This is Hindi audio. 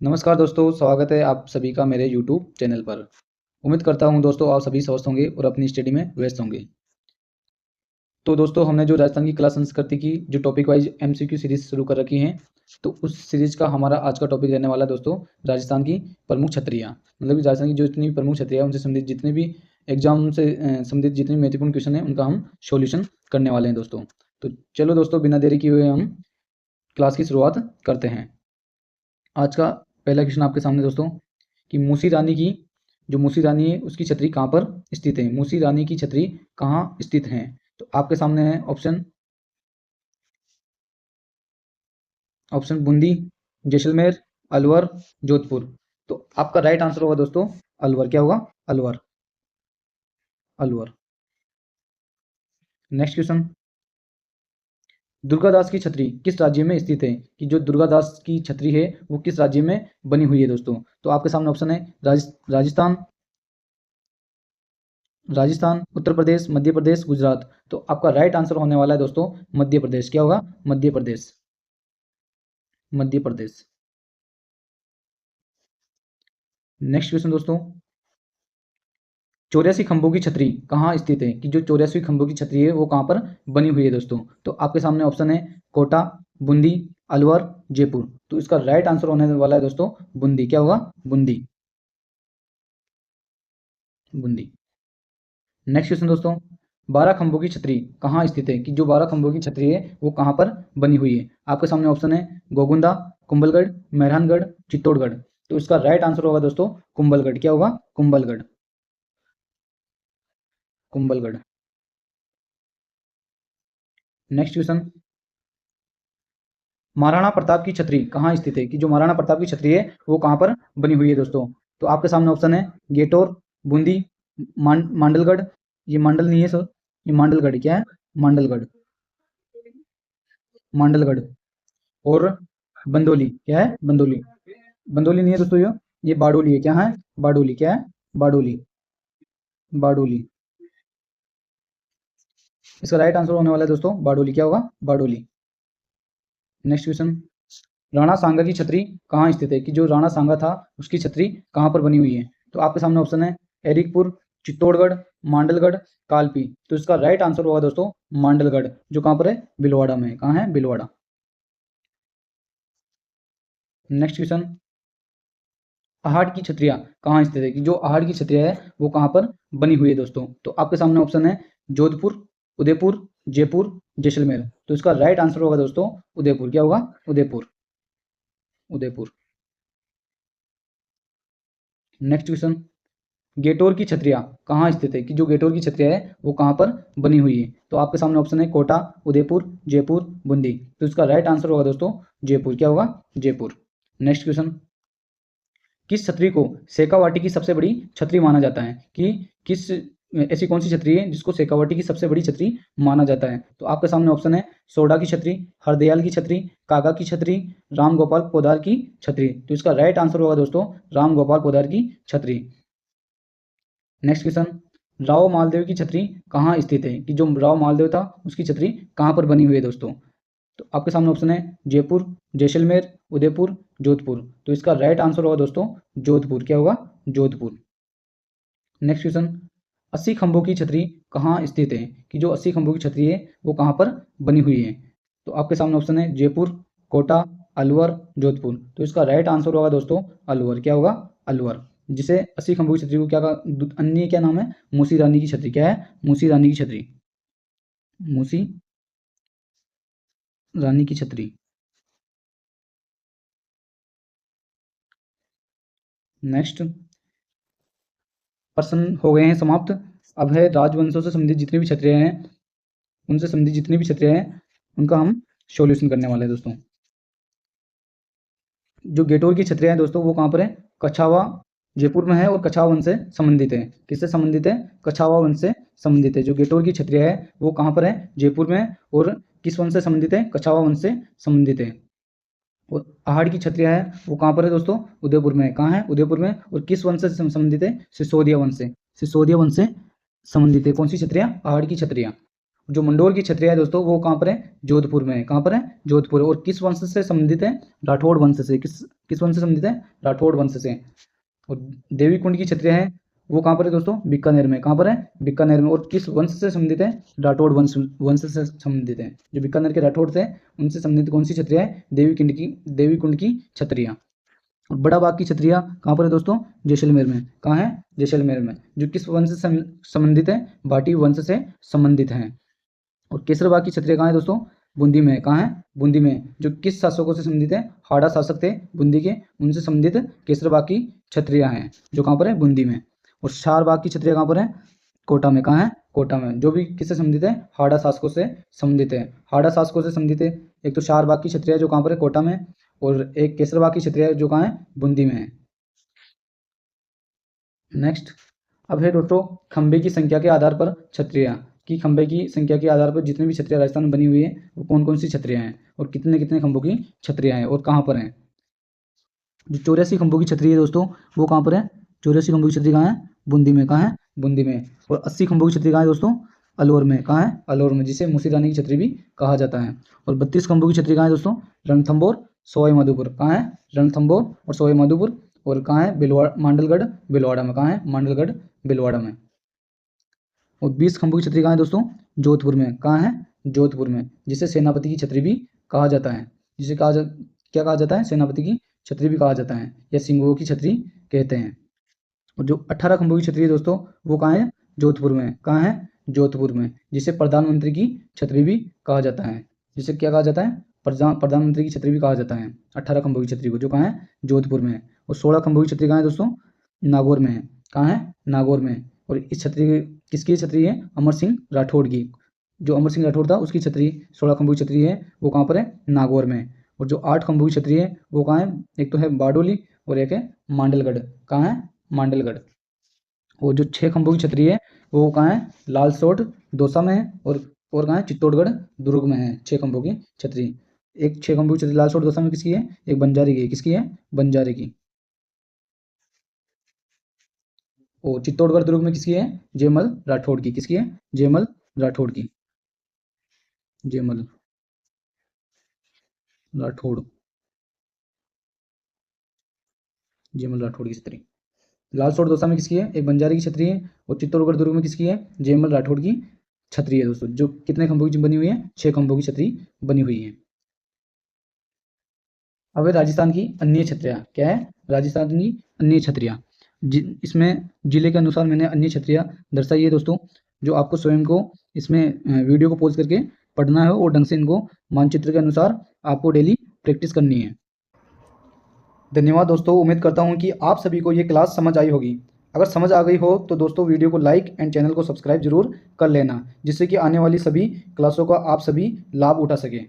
नमस्कार दोस्तों, स्वागत है आप सभी का मेरे YouTube चैनल पर। उम्मीद करता हूं दोस्तों आप सभी स्वस्थ होंगे और अपनी स्टडी में व्यस्त होंगे। तो दोस्तों हमने जो राजस्थान की कला संस्कृति की जो टॉपिक वाइज MCQ सीरीज शुरू कर रखी है, तो उस सीरीज का हमारा आज का टॉपिक रहने वाला है दोस्तों राजस्थान की प्रमुख छतरियाँ। मतलब कि राजस्थान की जो जितनी भी प्रमुख छतरियाँ उनसे संबंधित जितने भी एग्जाम से संबंधित जितने भी महत्वपूर्ण क्वेश्चन हैं उनका हम सॉल्यूशन करने वाले हैं दोस्तों। तो चलो दोस्तों बिना देरी किए हुए हम क्लास की शुरुआत करते हैं। आज का पहला क्वेश्चन आपके सामने दोस्तों कि मूसी रानी की जो मूसी रानी है उसकी छतरी कहाँ पर स्थित है। मूसी रानी की छतरी कहाँ स्थित है? तो आपके सामने है ऑप्शन बूंदी, जैसलमेर, अलवर, जोधपुर। तो आपका राइट आंसर होगा दोस्तों अलवर। क्या होगा? अलवर। अलवर। नेक्स्ट क्वेश्चन, दुर्गादास की छतरी किस राज्य में स्थित है? कि जो दुर्गादास की छतरी है वो किस राज्य में बनी हुई है दोस्तों? तो आपके सामने ऑप्शन है राजस्थान, राजस्थान, उत्तर प्रदेश, मध्य प्रदेश, गुजरात। तो आपका राइट आंसर होने वाला है दोस्तों मध्य प्रदेश। क्या होगा? मध्य प्रदेश। मध्य प्रदेश। नेक्स्ट क्वेश्चन दोस्तों, 84 खंभों की छतरी कहाँ स्थित है? कि जो 84 खंभों की छतरी है वो कहाँ पर बनी हुई है दोस्तों? तो आपके सामने ऑप्शन है कोटा, बूंदी, अलवर, जयपुर। तो इसका राइट आंसर होने वाला है दोस्तों बूंदी। क्या होगा? बूंदी। बूंदी। नेक्स्ट क्वेश्चन दोस्तों, 12 खंभों की छतरी कहाँ स्थित है? कि जो 12 खंभों की छतरी है वो कहाँ पर बनी हुई है? आपके सामने ऑप्शन है गोगुंदा, कुंभलगढ़, मेहरानगढ़, चित्तौड़गढ़। तो इसका राइट आंसर होगा दोस्तों कुंभलगढ़। क्या होगा? कुंभलगढ़। कुंभलगढ़। नेक्स्ट क्वेश्चन, महाराणा प्रताप की छतरी कहाँ स्थित है? कि जो महाराणा प्रताप की छतरी है वो कहाँ पर बनी हुई है दोस्तों? तो आपके सामने ऑप्शन है गेटोर, बूंदी, मांडलगढ़। ये मांडल नहीं है सर, ये मांडलगढ़। क्या है? मांडलगढ़। मांडलगढ़। और बंदोली। क्या है? बंदोली। बंदोली नहीं है दोस्तों, ये बारडोली है। क्या है? बारडोली। क्या है? बारडोली। बारडोली। इसका राइट आंसर होने वाला है दोस्तों बारडोली। क्या होगा? बारडोली। नेक्स्ट क्वेश्चन, राणा सांगा की छतरी कहाँ स्थित है? कि जो राणा सांगा था उसकी छतरी कहाँ पर बनी हुई है? तो आपके सामने ऑप्शन है एरिकपुर, चित्तौड़गढ़, मांडलगढ़, कालपी। तो इसका राइट आंसर होगा दोस्तों मांडलगढ़, जो कहाँ पर है? भीलवाड़ा में। कहाँ है? भीलवाड़ा। नेक्स्ट क्वेश्चन, आहड़ की छतरियाँ कहाँ स्थित है? कि जो आहड़ की छतरियाँ है वो कहाँ पर बनी हुई है दोस्तों? तो आपके सामने ऑप्शन है जोधपुर, उदयपुर, जयपुर, जैसलमेर। तो इसका राइट आंसर होगा दोस्तों उदयपुर। क्या होगा? उदयपुर। उदयपुर। नेक्स्ट क्वेश्चन, गेटोर की छतरियाँ कहाँ स्थित है? कि जो गेटोर की छतरियाँ है वो कहाँ पर बनी हुई है? तो आपके सामने ऑप्शन है कोटा, उदयपुर, जयपुर, बूंदी। तो इसका राइट आंसर होगा दोस्तों जयपुर। क्या होगा? जयपुर। नेक्स्ट क्वेश्चन, किस छतरी को शेखावाटी की सबसे बड़ी छतरी माना जाता है? कि किस ऐसी कौन सी छतरी है जिसको शेखावाटी की सबसे बड़ी छतरी माना जाता है? तो आपके सामने ऑप्शन है सोडा की छतरी, हरदयाल की छतरी, काका की छतरी, राम गोपाल पोदार की छतरी। तो इसका राइट आंसर होगा दोस्तों राम गोपाल पोदार की छतरी। नेक्स्ट क्वेश्चन, राव मालदेव की छतरी कहाँ स्थित है? कि जो राव मालदेव था उसकी छतरी कहाँ पर बनी हुई है दोस्तों? तो आपके सामने ऑप्शन है जयपुर, जैसलमेर, उदयपुर, जोधपुर। तो इसका राइट आंसर होगा दोस्तों जोधपुर। क्या होगा? जोधपुर। नेक्स्ट क्वेश्चन, 80 खंभों की छतरी कहाँ स्थित है? कि जो 80 खंभों की छतरी है वो कहाँ पर बनी हुई है? तो आपके सामने ऑप्शन है जयपुर, कोटा, अलवर, जोधपुर। तो इसका राइट आंसर होगा दोस्तों अलवर। क्या होगा? अलवर। जिसे 80 खंभों की छतरी को क्या कहा, अन्य क्या नाम है? मूसी रानी की छतरी। क्या है? मूसी रानी की छतरी। मूसी रानी की छतरी। नेक्स्ट प्रश्न हो गए हैं समाप्त। अब है राजवंशों से संबंधित जितनी भी छतरियाँ हैं, उनसे संबंधित जितनी भी छतरियाँ हैं उनका हम सॉल्यूशन करने वाले हैं दोस्तों। जो गेटोर की छतरियाँ हैं दोस्तों वो कहाँ पर है? कछावा, जयपुर में है और कछावा वंश से संबंधित है। किससे संबंधित है? कछावा वंश से संबंधित है। जो गेटोर की छतरियाँ है वो कहाँ पर है? जयपुर में। और किस वंश से संबंधित है? कछावा वंश से संबंधित है। और आहड़ की छतरियाँ है वो कहाँ पर है दोस्तों? उदयपुर में। कहाँ है? उदयपुर में। और किस वंश से संबंधित है? सिसोदिया वंश से। सिसोदिया वंश से संबंधित है। कौन सी छतरियाँ? आहड़ की छतरियाँ। जो मंडोर की क्षत्रिय है दोस्तों वो कहाँ पर है, जोधपुर में है। कहाँ पर है, जोधपुर। और किस वंश से संबंधित है, राठौड़ वंश से। किस वंश से संबंधित है, राठौड़ वंश से। और देवी कुंड की क्षत्रिय है वो कहाँ पर है दोस्तों, बीकानेर में। कहाँ पर है, बीकानेर में। और किस वंश से संबंधित है, राठौड़ वंश से संबंधित है। जो बीकानेर के राठौड़ थे उनसे संबंधित कौन सी क्षत्रिय है, देवी कुंड की क्षत्रिय। और बड़ा बाग की क्षत्रिय कहाँ पर है दोस्तों, जैसलमेर में। कहाँ है, जैसलमेर में। जो किस वंश से संबंधित है, भाटी वंश से संबंधित है। और केसरबाग की क्षत्रिय कहाँ है दोस्तों, बूंदी में। कहाँ है, बूंदी में। जो किस शासकों से संबंधित है, हाड़ा शासक थे बूंदी के, उनसे संबंधित केसरबाग की क्षत्रिय हैं, जो कहाँ पर है, बूंदी में। और शारबाग की क्षत्रिय कहाँ पर है, कोटा में। कहाँ है, कोटा में। जो भी किससे संबंधित है, हाड़ा शासकों से संबंधित है। हाड़ा शासकों से संबंधित है एक तो शारबाग की क्षत्रिय जो कहाँ पर है, कोटा में। और एक केसरबाग की क्षत्रिय जो कहाँ है, बूंदी में है। नेक्स्ट अब है दोस्तों खंबे की संख्या के आधार पर क्षत्रिय की। खंबे की संख्या के आधार पर जितने भी क्षत्रिय राजस्थान में बनी हुई है वो कौन कौन सी क्षत्रिय हैं और कितने कितने खंभों की क्षत्रिय हैं और कहाँ पर हैं। जो 84 खंभों की छतरी है दोस्तों वो कहाँ पर है, 84 खंभों की छतरी कहाँ है, बूंदी में। कहाँ है, बूंदी में। और 80 खंभों की छतरी कहाँ है दोस्तों, अलवर में। कहाँ है, अलवर में, जिसे मुसी रानी की छतरी भी कहा जाता है। और 32 खंभों की छतरी कहाँ है दोस्तों, रणथंभौर सवाई माधोपुर। कहाँ है, रणथंभौर और सवाई माधोपुर। और कहाँ है, मांडलगढ़ भिलवाड़ा में। कहाँ है, मांडलगढ़ भिलवाड़ा में। और 20 खंभों की छतरी कहाँ है दोस्तों, जोधपुर में। कहाँ है, जोधपुर में, जिसे सेनापति की छतरी भी कहा जाता है। जिसे क्या कहा जाता है, सेनापति की छतरी भी कहा जाता है या सिंगों की छतरी कहते हैं। और जो 18 खंभों की छतरी है दोस्तों वो कहाँ है, जोधपुर में। कहाँ है, जोधपुर में, जिसे प्रधानमंत्री की छतरी भी कहा जाता है। जिसे क्या कहा जाता है, प्रधानमंत्री की छतरी भी कहा जाता है 18 खंभों की छतरी को, जो कहाँ है, जोधपुर में। और 16 खंभों की छतरी कहाँ है दोस्तों, नागौर में है। कहाँ है, नागौर में। और इस छतरी किसकी छतरी है, अमर सिंह राठौड़ की। जो अमर सिंह राठौड़ था उसकी छतरी 16 खंभों की छतरी है वो कहाँ पर है, नागौर में। और जो 8 खंभों की छतरी है वो कहाँ है, एक तो है बारडोली और एक है मांडलगढ़। कहाँ है, मांडलगढ़। और जो 6 खंभों की छतरी है वो कहाँ है, लालसोट दौसा में है। और कहाँ है, चित्तौड़गढ़ दुर्ग में है 6 खंभों की छतरी। एक 6 खंभों की छतरी लालसोट दौसा में किसकी है, एक बंजारे की। किसकी है, बंजारे की। और चित्तौड़गढ़ दुर्ग में किसकी है, जयमल राठौड़ की। किसकी है, जयमल राठौड़ की। जयमल राठौड़, जयमल राठौड़ की छतरी। लालसोट दौसा में किसकी है, एक बंजारे की छतरी है। और चित्तौड़गढ़ दुर्ग में किसकी है, जयमल राठौड़ की छतरी है दोस्तों। जो कितने खंभों की बनी हुई है, 6 खंभों की छतरी बनी हुई है। अब है राजस्थान की अन्य छतरियाँ। क्या है, राजस्थान की अन्य छतरियाँ। इसमें जिले के अनुसार मैंने अन्य छतरियाँ दर्शाई है दोस्तों, जो आपको स्वयं को इसमें वीडियो को पॉज करके पढ़ना है और ढंग से इनको मानचित्र के अनुसार आपको डेली प्रैक्टिस करनी है। धन्यवाद दोस्तों, उम्मीद करता हूँ कि आप सभी को ये क्लास समझ आई होगी। अगर समझ आ गई हो तो दोस्तों वीडियो को लाइक एंड चैनल को सब्सक्राइब जरूर कर लेना, जिससे कि आने वाली सभी क्लासों का आप सभी लाभ उठा सकें।